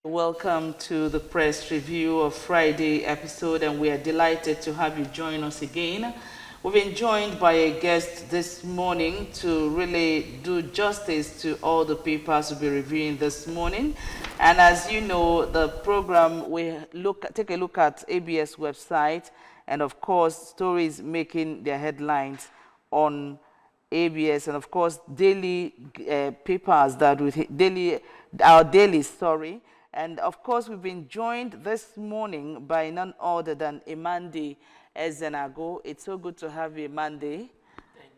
Welcome to the press review of Friday episode, and we are delighted to have you join us again. We've been joined by a guest this morning to really do justice to all the papers we'll be reviewing this morning. And as you know, the program, we take a look at ABS website and of course stories making their headlines on ABS, and of course daily papers that our daily story. And of course, we've been joined this morning by none other than Imande Ezenago. It's so good to have you, Imande. Thank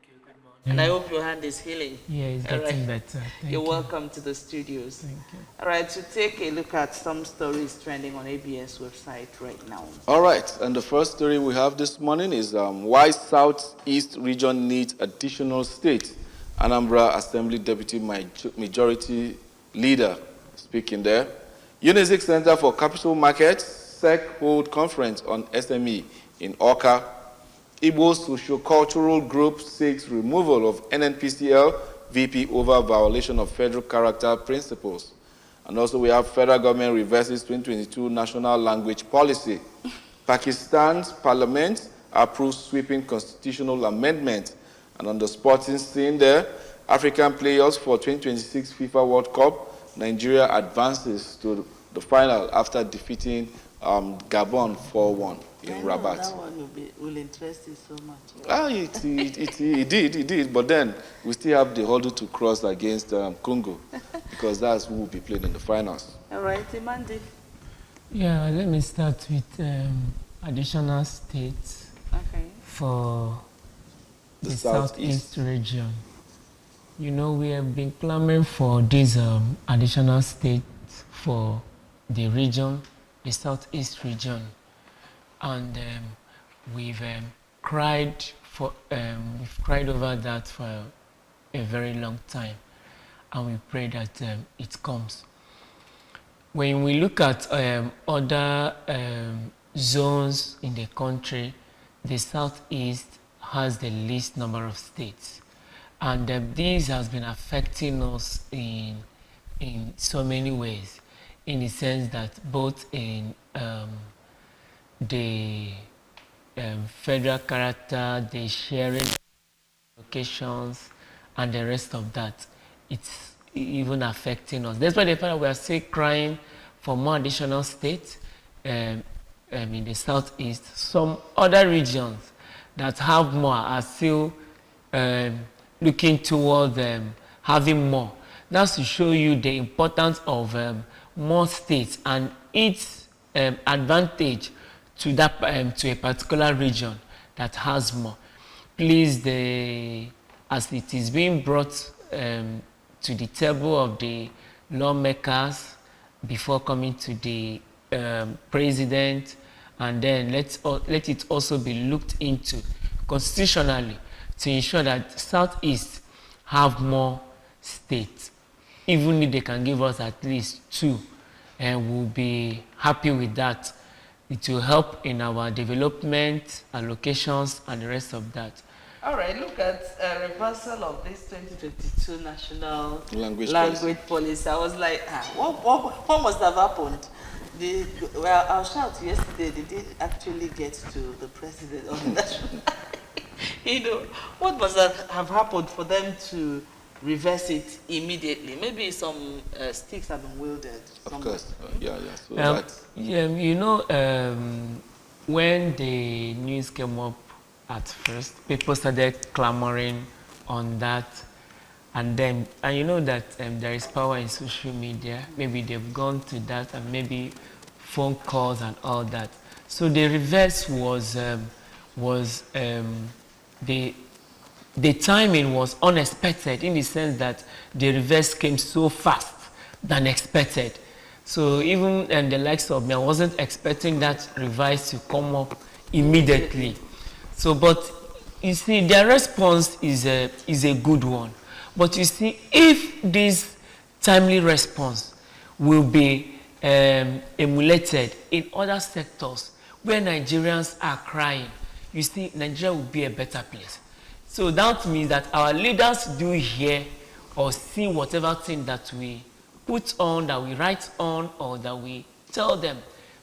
you. Good morning. And I hope your hand is healing. Yeah, it's getting better. You're welcome to the studios. Thank you. All right, to take a look at some stories trending on ABS website right now. All right, and the first story we have this morning is why Southeast region needs additional state. Anambra Assembly Deputy Majority Leader speaking there. UNIZIC Center for Capital Markets, SEC hold conference on SME in Awka. Igbo Socio-Cultural Group seeks removal of NNPCL VP over violation of federal character principles. And also we have federal government reverses 2022 national language policy. Pakistan's parliament approves sweeping constitutional amendment. And on the sporting scene there, African players for 2026 FIFA World Cup, Nigeria advances to the final after defeating Gabon 4-1 in Rabat. That one will interest you so much. It did, but then we still have the hurdle to cross against Congo because that's who will be playing in the finals. All right, Imande. Yeah, let me start with additional states for the Southeast region. You know, we have been clamoring for these additional states for the region, the Southeast region, and we've cried over that for a very long time, and we pray that it comes. When we look at other zones in the country, the Southeast has the least number of states. And this has been affecting us in so many ways, in the sense that both in the federal character, the sharing locations, and the rest of that, it's even affecting us. That's why the fact we are still crying for more additional states in the Southeast. Some other regions that have more are still looking toward having more. That's to show you the importance of more states and its advantage to that to a particular region that has more. Please, as it is being brought to the table of the lawmakers before coming to the president, and then let it also be looked into constitutionally to ensure that Southeast have more states. Even if they can give us at least 2, and we'll be happy with that. It will help in our development, allocations, and the rest of that. All right, look at a reversal of this 2022 national language policy. I was like, what must have happened? Our shout yesterday, they didn't actually get to the president of the national. What must have happened for them to reverse it immediately? Maybe some sticks have been wielded. Of course, yeah. So when the news came up at first, people started clamoring on that, and you know that there is power in social media. Maybe they've gone to that, and maybe phone calls and all that. So the reverse was the timing was unexpected, in the sense that the reverse came so fast than expected. So even the likes of me, I wasn't expecting that reverse to come up immediately. So, but you see, their response is a good one. But you see, if this timely response will be emulated in other sectors where Nigerians are crying, you see, Nigeria will be a better place. So that means that our leaders do hear or see whatever thing that we put on, that we write on, or that we tell them.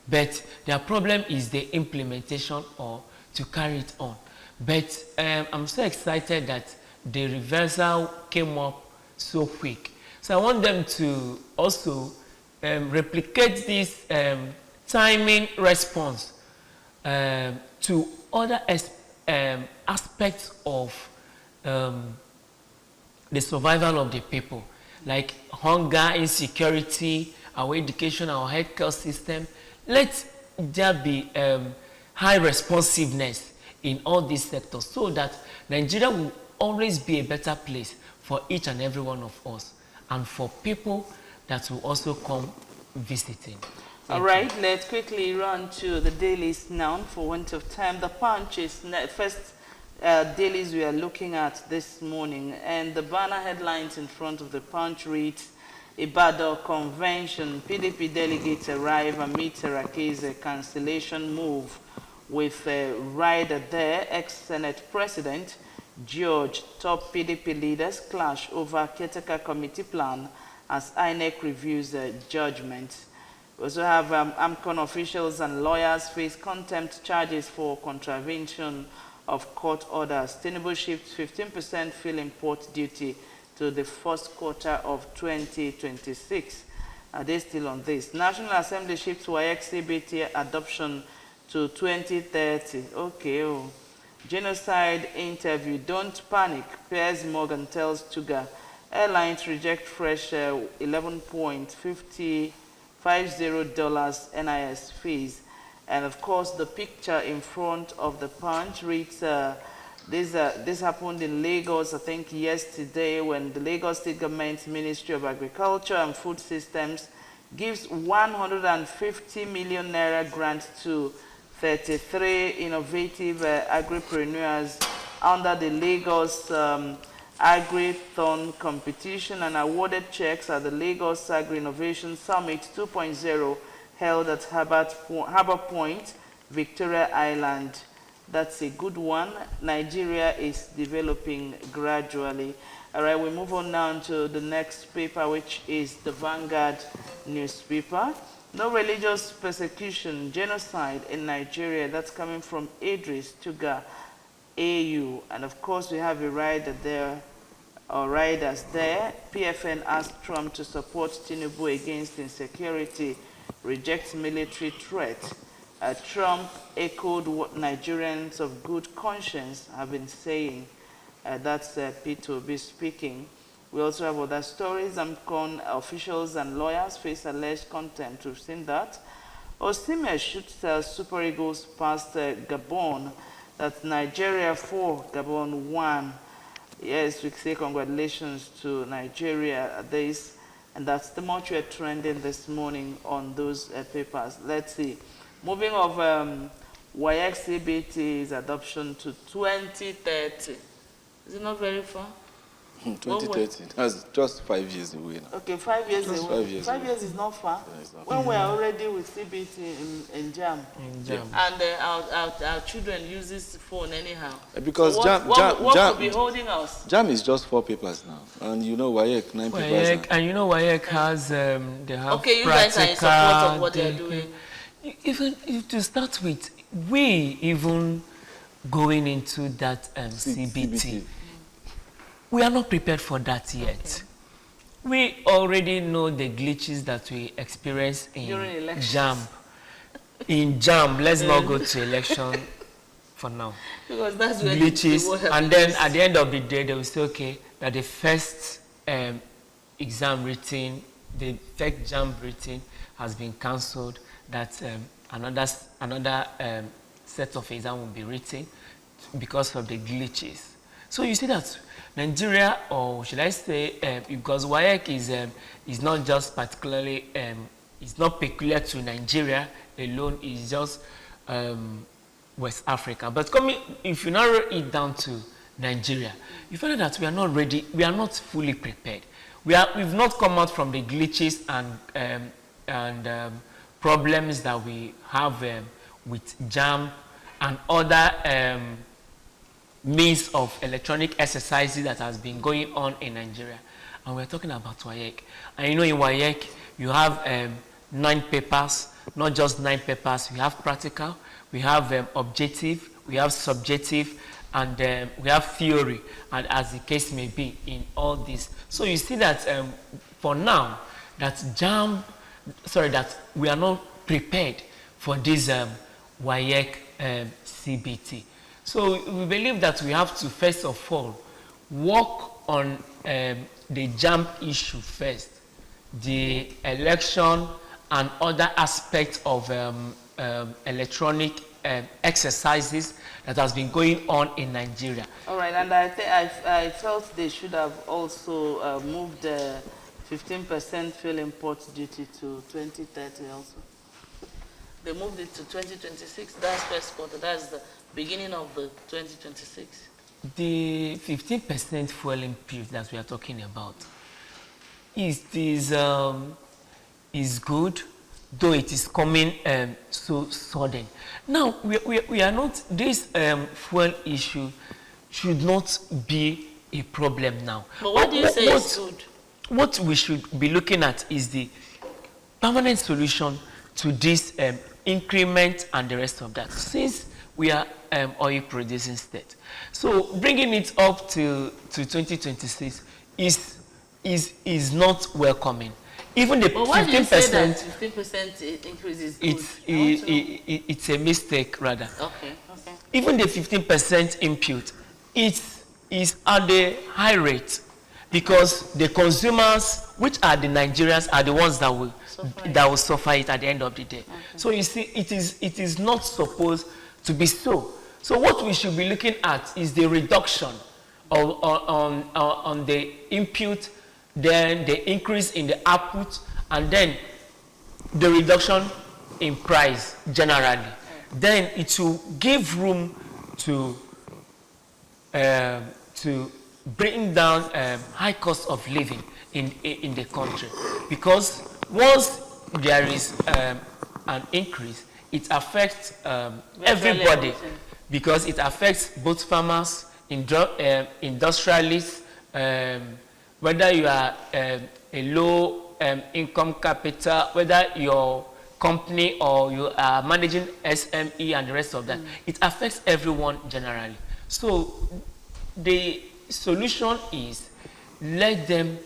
But their problem is the implementation or to carry it on. But I'm so excited that the reversal came up so quick. So I want them to also replicate this timing response to other aspects of the survival of the people, like hunger, insecurity, our education, our healthcare system. Let there be high responsiveness in all these sectors so that Nigeria will always be a better place for each and every one of us and for people that will also come visiting. All right, let's quickly run to the dailies now for want of time. The Punch is first dailies we are looking at this morning, and the banner headlines in front of the Punch reads, Ibadan Convention, PDP delegates arrive amid Sarake's cancellation move, with rider there, ex-Senate President George, top PDP leaders clash over caretaker committee plan as INEC reviews judgment. We also have AMCON officials and lawyers face contempt charges for contravention of court orders. Tinubu shifts 15% fuel import duty to the first quarter of 2026. Are they still on this? National Assembly shifts YXCBT adoption to 2030. Okay. Oh. Genocide interview. Don't panic. Piers Morgan tells Tuga. Airlines reject fresh $11.50 NIS fees. And of course, the picture in front of the Punch reads, this happened in Lagos, I think yesterday, when the Lagos State Government Ministry of Agriculture and Food Systems gives 150 million naira grant to 33 innovative agripreneurs under the Lagos Agri-Thon competition, and awarded checks at the Lagos Agri-Innovation Summit 2.0 held at Harbour Point, Victoria Island. That's a good one. Nigeria is developing gradually. All right, we move on now to the next paper, which is the Vanguard newspaper. No religious persecution, genocide in Nigeria. That's coming from Idris Tuga, AU. And of course, we have a rider there, or riders there. PFN asked Trump to support Tinubu against insecurity, rejects military threat. Trump echoed what Nigerians of good conscience have been saying. That's Peter Obi speaking. We also have other stories. AMCON officials and lawyers face alleged contempt. We've seen that. Osimhen shoots Super Eagles past Gabon. That's Nigeria 4, Gabon 1. Yes, we say congratulations to Nigeria at this. And that's the much we're trending this morning on those papers. Let's see. Moving of YXCBT's adoption to 2030. Is it not very far? 2030. That's just 5 years away now. Okay, 5 years Just away. 5 years 5 away. years is not far. Yeah, it's not When we're already with CBT in JAM. And our children use this phone anyhow. Because so what could be holding us? JAM is just 4 papers now. And you know WAEC, 9 papers now. And you know WAEC has, they have okay, you guys are in support of what they're doing. Even to start with, we even going into that CBT. We are not prepared for that yet. Okay. We already know the glitches that we experience in JAM. In JAM, let's not go to election for now. Because that's where glitches, and then at the end of the day, they will say, okay, that the first exam written, the first JAM written has been cancelled. That another set of exam will be written because of the glitches. So you see that Nigeria, or should I say, because WAEC is not just particularly, it's not peculiar to Nigeria alone, it's just West Africa. But if you narrow it down to Nigeria, you find that we are not ready, we are not fully prepared. We've not come out from the glitches and problems that we have with JAM and other means of electronic exercises that has been going on in Nigeria. and we're talking about WAEC. And you know, in WAEC, you have 9 papers, not just 9 papers. We have practical, we have objective, we have subjective, and we have theory, and as the case may be in all this. So you see that for now, that that we are not prepared for this WAEC CBT. So we believe that we have to first of all work on the JAMB issue first, the election and other aspects of electronic exercises that has been going on in Nigeria. All right, and I felt they should have also moved the 15% fuel import duty to 2030 also. They moved it to 2026. That's first quarter. That's the beginning of the 2026. The 15% fuel import that we are talking about is good, though it is coming so sudden. Now, we are not, this fuel issue should not be a problem now. But what do you say is good? What we should be looking at is the permanent solution to this increment and the rest of that, since we are oil producing state. So bringing it up to 2026 is not welcoming. Even the 15%, 15% increase is good. It's a mistake rather. Okay. Even the 15% input, is at the high rate, because the consumers, which are the Nigerians, are the ones that will suffer it at the end of the day. Okay. So you see, it is not supposed to be so. So what we should be looking at is the reduction on the input, then the increase in the output, and then the reduction in price generally. Then it will give room to bring down high cost of living in the country, because once there is an increase, it affects everybody, because it affects both farmers, industrialists, whether you are a low income capital, whether your company or you are managing SME and the rest of that. It affects everyone generally. So the solution is, let them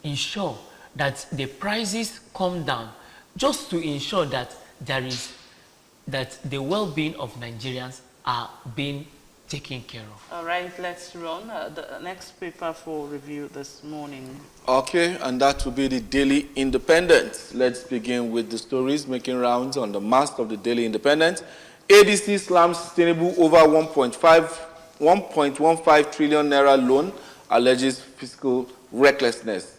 ensure that the prices come down, just to ensure that the well-being of Nigerians are being taken care of. All right, let's run the next paper for review this morning. Okay, and that will be the Daily Independent. Let's begin with the stories making rounds on the mast of the Daily Independent. ADC slams Tinubu over 1.15 trillion naira loan, alleges fiscal recklessness.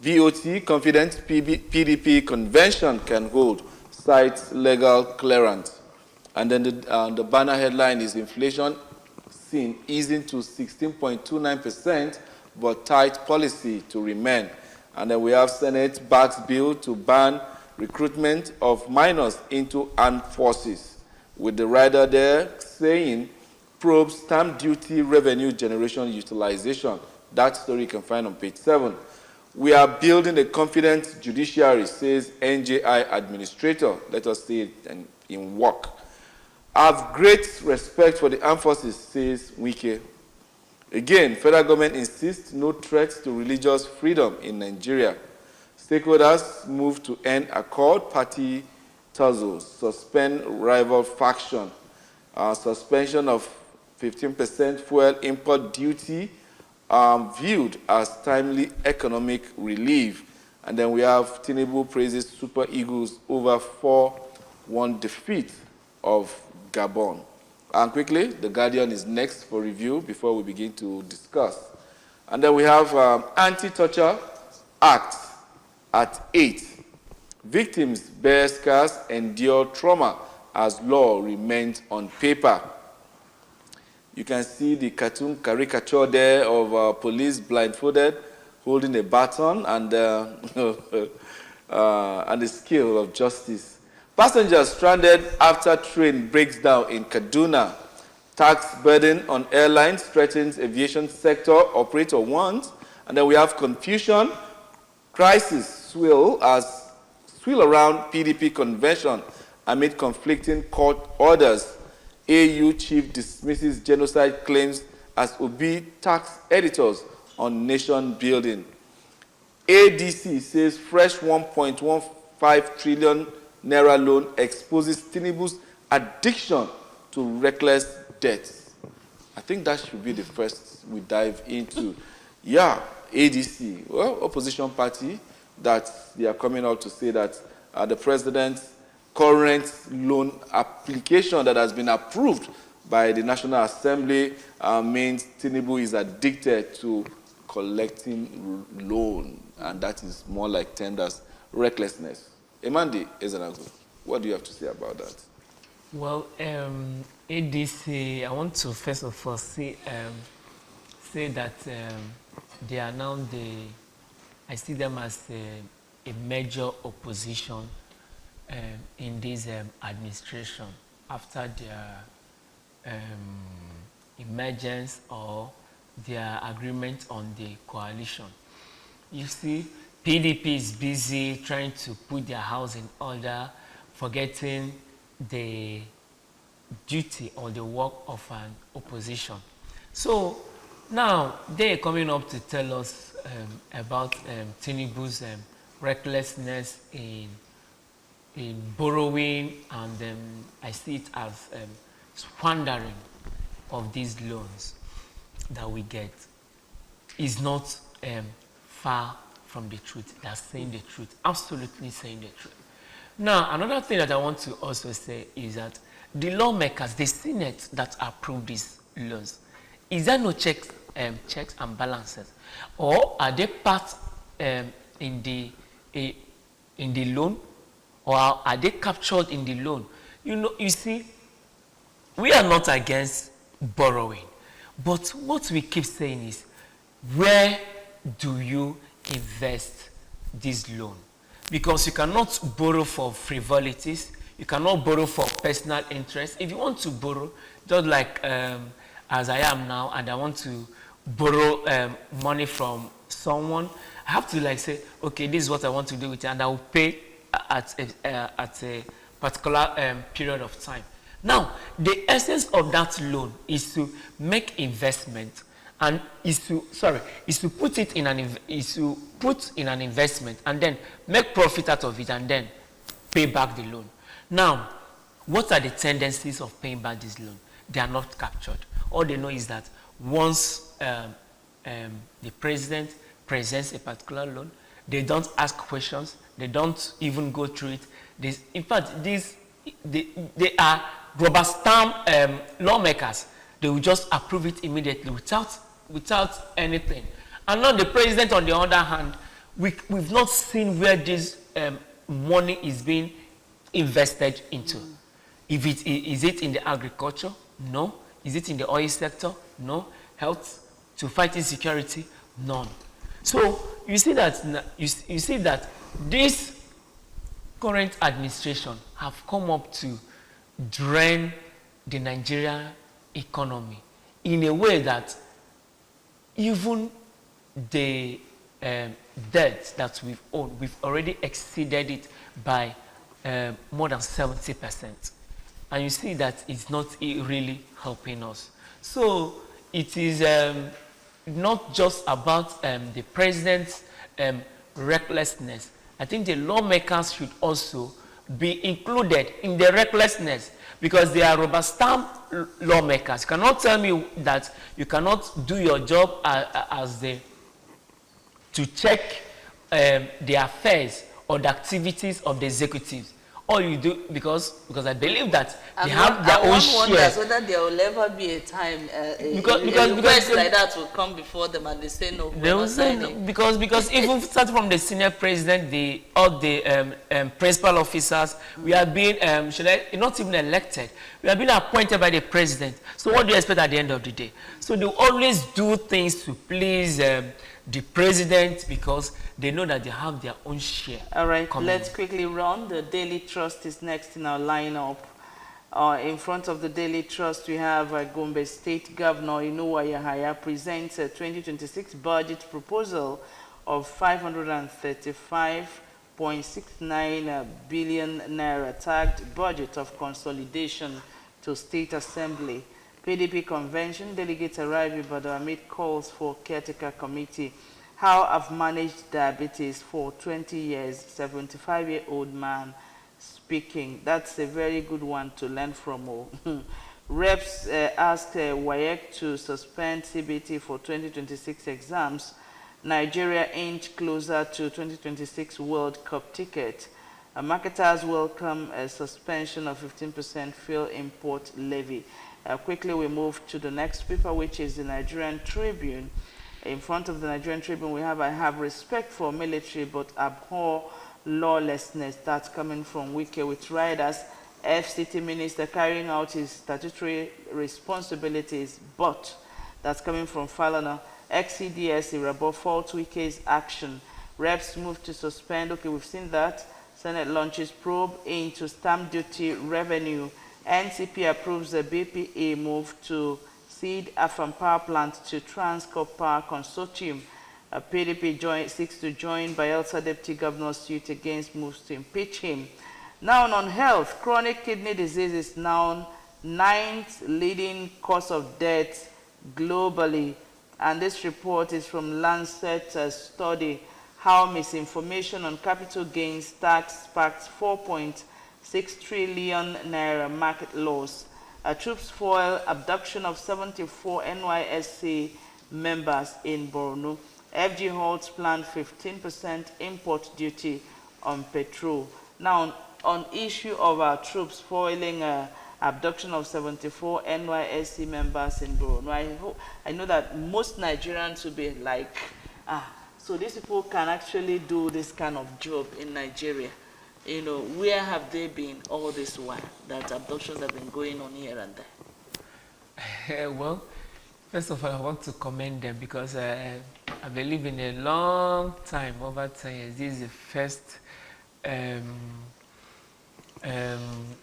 VOT confident PDP convention can hold, cites legal clearance. And then the banner headline is inflation seen easing to 16.29%, but tight policy to remain. And then we have Senate backs bill to ban recruitment of minors into armed forces, with the rider there saying probes stamp duty revenue generation utilization. That story you can find on page 7. We are building a confident judiciary, says NJI administrator. Let us see it in work. I have great respect for the armed forces, says Wike. Again, federal government insists no threats to religious freedom in Nigeria. Stakeholders move to end accord party tussles, suspend rival faction, suspension of 15% fuel import duty viewed as timely economic relief. And then we have Tinubu praises Super Eagles over 4-1 defeat of Gabon. And quickly, The Guardian is next for review before we begin to discuss. And then we have Anti-Torture Act at 8. Victims bear scars, endure trauma as law remains on paper. You can see the cartoon caricature there of police blindfolded, holding a baton, and the scale of justice. Passengers stranded after train breaks down in Kaduna. Tax burden on airlines threatens aviation sector, operator warns. And then we have confusion Crisis swill around PDP convention amid conflicting court orders. AU chief dismisses genocide claims as Obi tax editors on nation building. ADC says fresh 1.15 trillion naira loan exposes Tinubu's addiction to reckless debt. I think that should be the first we dive into. Yeah, ADC, well, opposition party, that they are coming out to say that the president's current loan application that has been approved by the National Assembly means Tinubu is addicted to collecting loan, and that is more like tenders recklessness. Emandi Ezenagu, what do you have to say about that? Well, ADC, I want to first of all say that they are now I see them as a major opposition in this administration after their emergence or their agreement on the coalition. You see, PDP is busy trying to put their house in order, forgetting the duty or the work of an opposition. So now they're coming up to tell us about Tinubu's recklessness in borrowing, and I see it as squandering of these loans that we get. Is not far from the truth. They're saying the truth, absolutely saying the truth. Now, another thing that I want to also say is that the lawmakers, the Senate that approved these loans, is there no checks and balances, or are they part in the loan, or are they captured in the loan? You see, we are not against borrowing, but what we keep saying is, where do you invest this loan? Because you cannot borrow for frivolities, you cannot borrow for personal interest. If you want to borrow, just like as I am now, and I want to borrow money from someone, I have to like say, okay, this is what I want to do with it, and I will pay at a particular period of time. Now, the essence of that loan is to make investment, and is to put in an investment, and then make profit out of it, and then pay back the loan. Now, what are the tendencies of paying back this loan? They are not captured. All they know is that once the president presents a particular loan, they don't ask questions, they don't even go through it. In fact, they are rubber stamp lawmakers. They will just approve it immediately without anything. And now the president, on the other hand, we've not seen where this money is being invested into. Is it in the agriculture? No. Is it in the oil sector? No. Health, to fight insecurity? None. So you see that this current administration have come up to drain the Nigerian economy in a way that even the debt that we've owed, we've already exceeded it by more than 70%. And you see that it's not really helping us. So it is not just about the president's recklessness. I think the lawmakers should also be included in the recklessness, because they are rubber stamp lawmakers. You cannot tell me that you cannot do your job to check the affairs or the activities of the executives. All you do, because I believe that they have their own share. One wonders whether there will ever be a time because like that will come before them and they say no. They will say no, because even starting from the senior president, all the principal officers, we are being not even elected. We are being appointed by the president. So what do you expect at the end of the day? So they always do things to please the president, because they know that they have their own share. All right, let's quickly run. The Daily Trust is next in our lineup. In front of the Daily Trust, we have Gombe State Governor Inuwa Yahaya presents a 2026 budget proposal of 535.69 billion naira tagged budget of consolidation to State Assembly. PDP convention delegates arrive in Ibadan amid calls for caretaker committee. How I've managed diabetes for 20 years, 75-year-old man speaking. That's a very good one to learn from. Reps asked WAEC to suspend CBT for 2026 exams. Nigeria inch closer to 2026 World Cup ticket. Marketers welcome a suspension of 15% fuel import levy. Quickly we move to the next paper, which is the Nigerian Tribune. In front of the Nigerian Tribune, we have, I have respect for military but abhor lawlessness. That's coming from Wike with riders. FCT minister carrying out his statutory responsibilities, but that's coming from Falana. XCDS, Irabo fault Wike's action. Reps move to suspend. Okay, we've seen that. Senate launches probe into stamp duty revenue. NCP approves the BPA move to cede Afam power plant to Transcorp Power Consortium. PDP seeks to join Bayelsa Deputy Governor's suit against moves to impeach him. Now on health, chronic kidney disease is now 9th leading cause of death globally. And this report is from Lancet study, how misinformation on capital gains tax sparks 4.6 trillion naira market loss. Troops foil abduction of 74 NYSC members in Borno. FG holds planned 15% import duty on petrol. Now, on issue of our troops foiling abduction of 74 NYSC members in Borno, I know that most Nigerians will be like, so these people can actually do this kind of job in Nigeria. You know, where have they been all this while that abductions have been going on here and there? Well, first of all, I want to commend them because I believe in a long time, over 10 years, this is the first,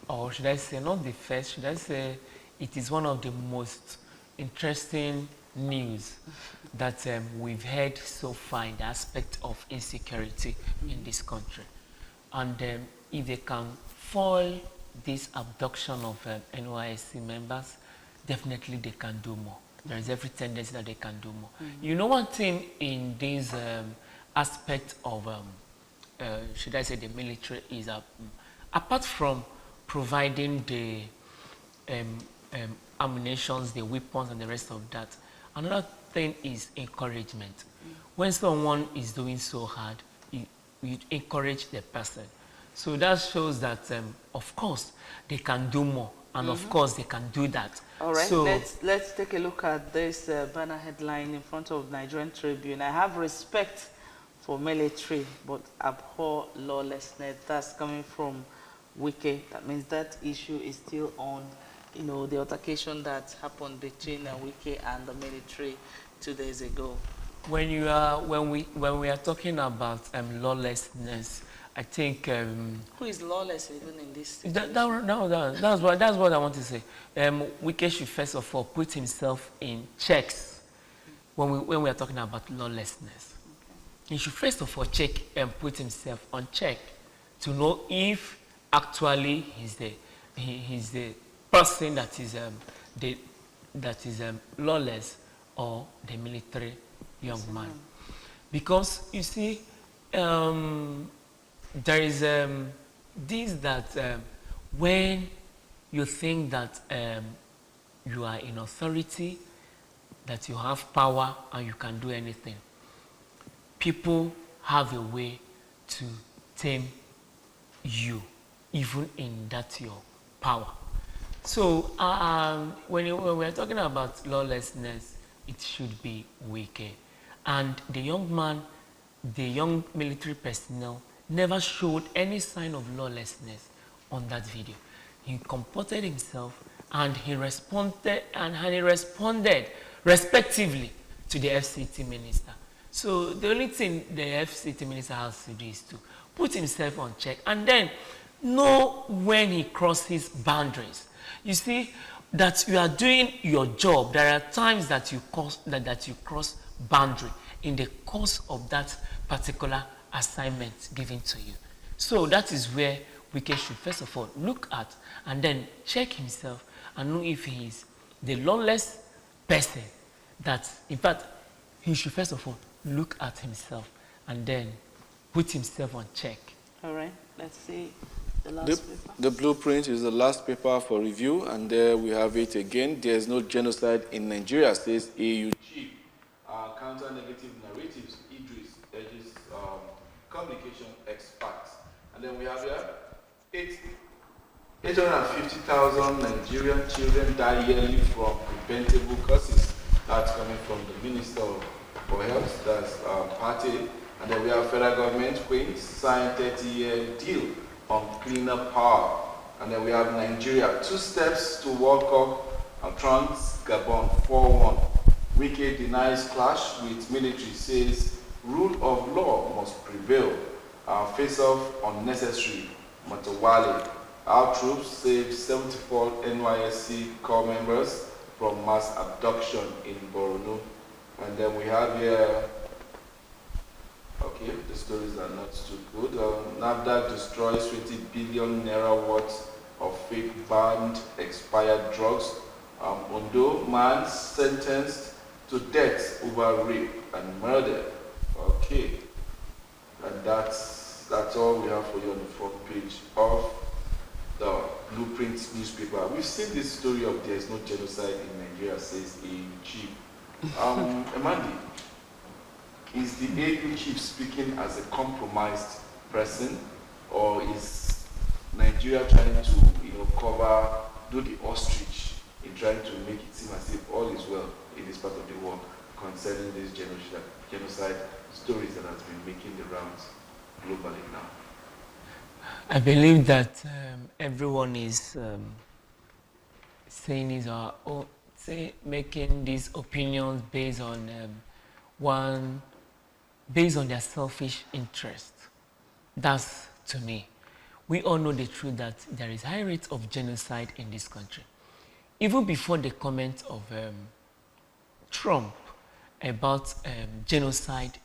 or should I say, not the first, should I say, it is one of the most interesting news that we've heard so far in the aspect of insecurity in this country. And if they can foil this abduction of NYSC members, definitely they can do more. There is every tendency that they can do more. You know, one thing in this aspect of, should I say, the military is, apart from providing the ammunitions, the weapons, and the rest of that, another thing is encouragement. When someone is doing so hard, you encourage the person. So that shows that, of course, they can do more. And of course, they can do that. All right, so, let's take a look at this banner headline in front of Nigerian Tribune. I have respect for military, but abhor lawlessness. That's coming from Wike. That means that issue is still on, you know, the altercation that happened between Wike and the military 2 days ago. when we are talking about lawlessness, I think who is lawless even in this that's what I want to say. Wike should first of all put himself in checks when we are talking about lawlessness. Okay. He should first of all check and put himself on check to know if actually he's the person that is lawless or the military young man. Because you see, there is this that when you think that you are in authority, that you have power and you can do anything, people have a way to tame you, even in that your power. So when we're talking about lawlessness, it should be Wike. And the young man, the young military personnel, never showed any sign of lawlessness on that video. He comported himself and he responded respectively to the FCT minister. So the only thing the FCT minister has to do is to put himself on check and then know when he crosses boundaries. You see, that you are doing your job, there are times that you cross boundary. in the course of that particular assignment given to you. So that is where Wike should first of all look at and then check himself and know if he is the lawless person. That, in fact, he should first of all look at himself and then put himself on check. All right, let's see the last paper. The blueprint is the last paper for review, and there we have it again. There is no genocide in Nigeria, says AU chief. Counter negative narratives, Idris urges communication experts. And then we have here 850,000 Nigerian children die yearly from preventable causes. That's coming from the Minister for Health, that's Party. And then we have federal government, Queens, signed 30-year deal on cleaner power. And then we have Nigeria, 2 steps to World Cup, and France, Gabon, 4-1. Wike denies clash with military, says rule of law must prevail. Face-off unnecessary, Matawale. Our troops saved 74 NYSC corps members from mass abduction in Borno. And then we have here, okay, the stories are not too good. NAFDAC destroys 20 billion naira worth of fake banned expired drugs. Ondo man sentenced to death over rape and murder. Okay, and that's all we have for you on the front page of the Blueprint newspaper. We've seen this story of there is no genocide in Nigeria, says a chief. Emandi, is the AU chief speaking as a compromised person, or is Nigeria trying to, do the ostrich in trying to make it seem as if all is well in this part of the world concerning these genocide stories that has been making the rounds globally now? I believe that everyone is saying his or own, making these opinions based on based on their selfish interest. That's, to me, we all know the truth that there is high rate of genocide in this country. Even before the comment of Trump about genocide,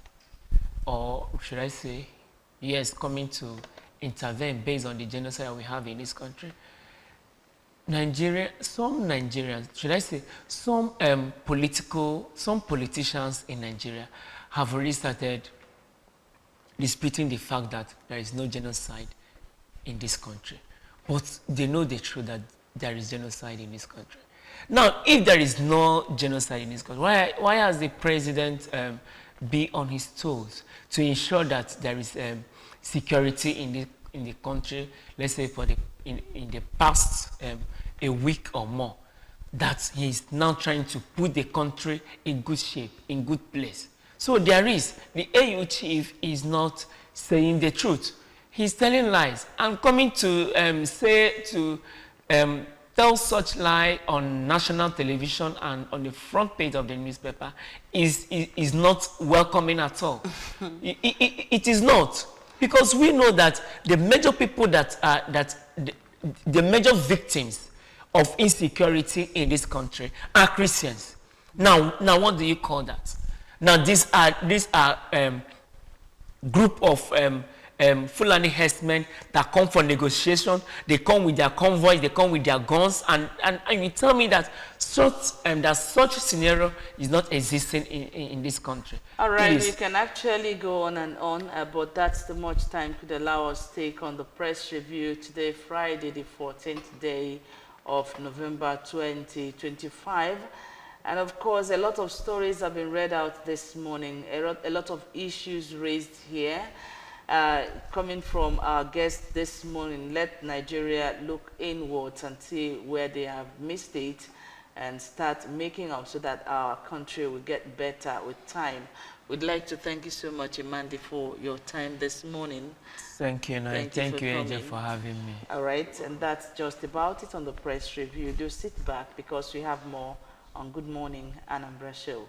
or should I say, yes, coming to intervene based on the genocide we have in this country, some Nigerians, should I say, some politicians in Nigeria have already started disputing the fact that there is no genocide in this country. But they know the truth that there is genocide in this country. Now, if there is no genocide in this country, why has the president be on his toes to ensure that there is security in the country, let's say in the past a week or more, that he is now trying to put the country in good shape, in good place? So the AU chief is not saying the truth. He's telling lies and coming to tell such lie on national television and on the front page of the newspaper is not welcoming at all. It is not, because we know that the major people the major victims of insecurity in this country are Christians. Now what do you call that? Now these are group of Fulani herdsmen that come for negotiation. They come with their convoys, they come with their guns, and you tell me that such scenario is not existing in this country. All right, we can actually go on and on, but that's the much time could allow us to take on the press review today, Friday, the 14th day of November 2025. And of course, a lot of stories have been read out this morning, a lot of issues raised here. Coming from our guest this morning, let Nigeria look inwards and see where they have missed it and start making up so that our country will get better with time. We'd like to thank you so much, Imandi, for your time this morning. Thank you, and thank you, Angel, for having me. All right, and that's just about it on the press review. Do sit back because we have more on Good Morning Anambra Show.